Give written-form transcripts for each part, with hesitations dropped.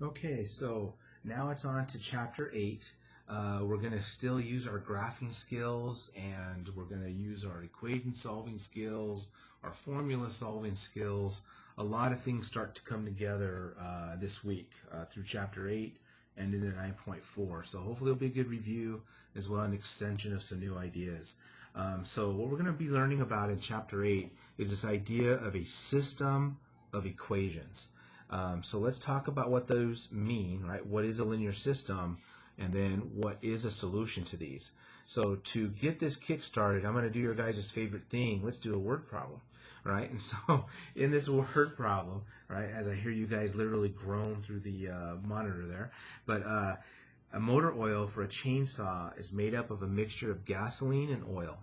Okay, so now it's on to chapter 8. We're going to still use our graphing skills, and we're going to use our equation solving skills, our formula solving skills. A lot of things start to come together this week through chapter 8 and into 9.4. So hopefully it'll be a good review as well as an extension of some new ideas. So what we're going to be learning about in chapter 8 is this idea of a system of equations. So let's talk about what those mean, right? What is a linear system, and then what is a solution to these? So to get this kick started, I'm going to do your guys' favorite thing. Let's do a word problem, right? And so in this word problem, right, as I hear you guys literally groan through the monitor there, but a motor oil for a chainsaw is made up of a mixture of gasoline and oil,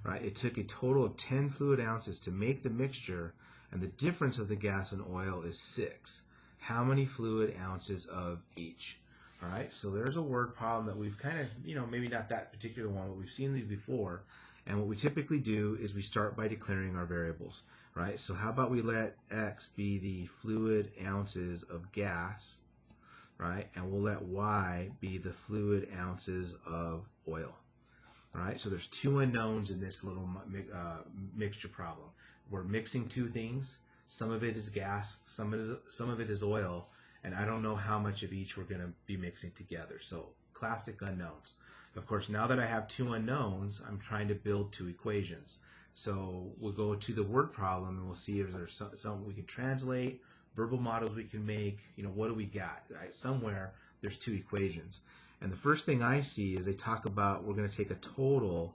right? It took a total of 10 fluid ounces to make the mixture, and the difference of the gas and oil is 6. How many fluid ounces of each? All right, so there's a word problem that we've kind of, maybe not that particular one, but we've seen these before. And what we typically do is we start by declaring our variables, right? So how about we let X be the fluid ounces of gas, right? And we'll let Y be the fluid ounces of oil. All right, so there's two unknowns in this little mixture problem. We're mixing two things. Some of it is gas, some of it is oil, and I don't know how much of each we're going to be mixing together. So classic unknowns. Of course, now that I have two unknowns, I'm trying to build two equations. So we'll go to the word problem and we'll see if there's something we can translate, verbal models we can make. What do we got? Right? Somewhere there's two equations. And the first thing I see is they talk about we're going to take a total,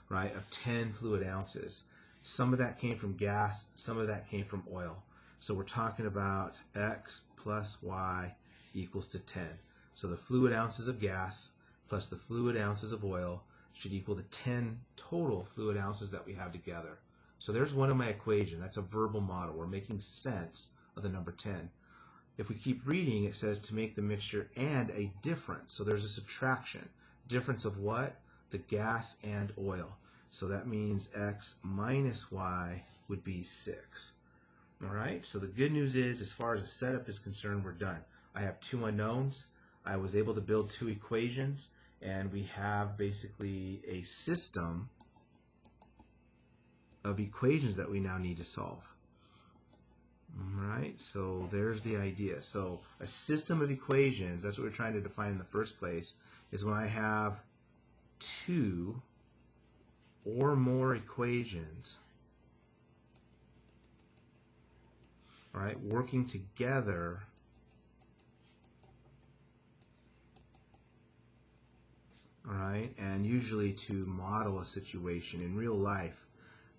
right, of 10 fluid ounces. Some of that came from gas, some of that came from oil. So we're talking about X plus Y equals to 10. So the fluid ounces of gas plus the fluid ounces of oil should equal the 10 total fluid ounces that we have together. So there's one of my equations. That's a verbal model. We're making sense of the number 10. If we keep reading, it says to make the mixture and a difference. So there's a subtraction. Difference of what? The gas and oil. So that means X minus Y would be 6. All right, so the good news is, as far as the setup is concerned, we're done. I have two unknowns. I was able to build two equations, and we have basically a system of equations that we now need to solve. All right, so there's the idea. So a system of equations, that's what we're trying to define in the first place, is when I have two or more equations, all right, working together all right, and usually to model a situation. In real life,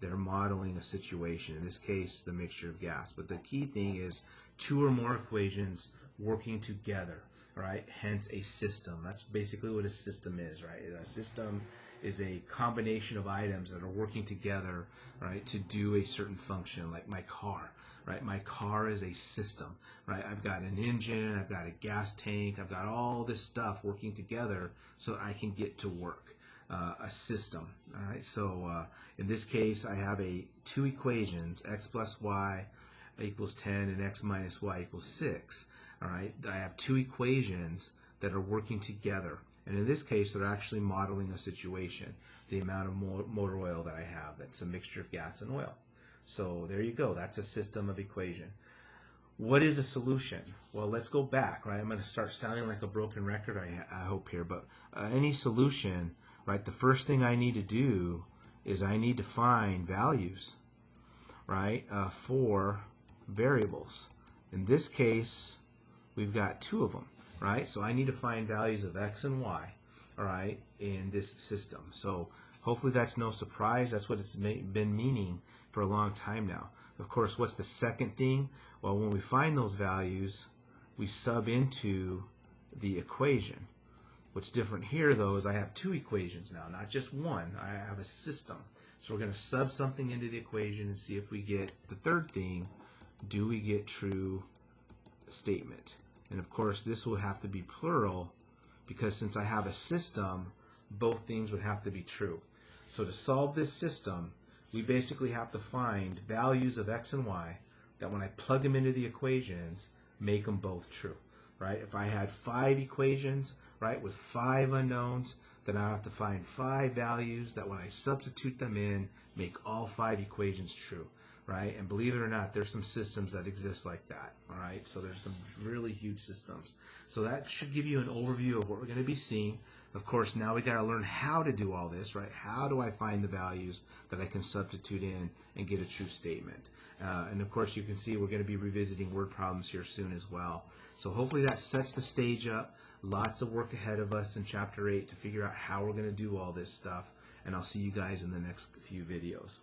they're modeling a situation, in this case the mixture of gas, but the key thing is two or more equations working together, right? Hence a system. That's basically what a system is, right? A system is a combination of items that are working together, right, to do a certain function, like my car, right? My car is a system, right? I've got an engine, I've got a gas tank, I've got all this stuff working together so I can get to work. A system, all right? So in this case, I have two equations, X plus Y equals 10 and X minus Y equals 6, all right? I have two equations that are working together. And in this case, they're actually modeling a situation, the amount of motor oil that I have. That's a mixture of gas and oil. So there you go. That's a system of equation. What is a solution? Well, let's go back, right? I'm going to start sounding like a broken record, I hope here. But any solution, right, the first thing I need to do is I need to find values, right, for variables. In this case, we've got two of them. Right, so I need to find values of X and Y, all right, in this system. So hopefully that's no surprise. That's what it's been meaning for a long time now. Of course, what's the second thing? Well, when we find those values, we sub into the equation. What's different here, though, is I have two equations now, not just one. I have a system. So we're going to sub something into the equation and see if we get the third thing. Do we get true statement? And of course, this will have to be plural because since I have a system, both things would have to be true. So to solve this system, we basically have to find values of X and Y that when I plug them into the equations, make them both true. right? If I had 5 equations, right, with 5 unknowns, then I have to find 5 values that when I substitute them in, make all 5 equations true, right? And believe it or not, there's some systems that exist like that, all right? So there's some really huge systems. So that should give you an overview of what we're going to be seeing. Of course, now we got to learn how to do all this, right? How do I find the values that I can substitute in and get a true statement? And of course, you can see we're going to be revisiting word problems here soon as well. So hopefully that sets the stage up. Lots of work ahead of us in Chapter 8 to figure out how we're going to do all this stuff. And I'll see you guys in the next few videos.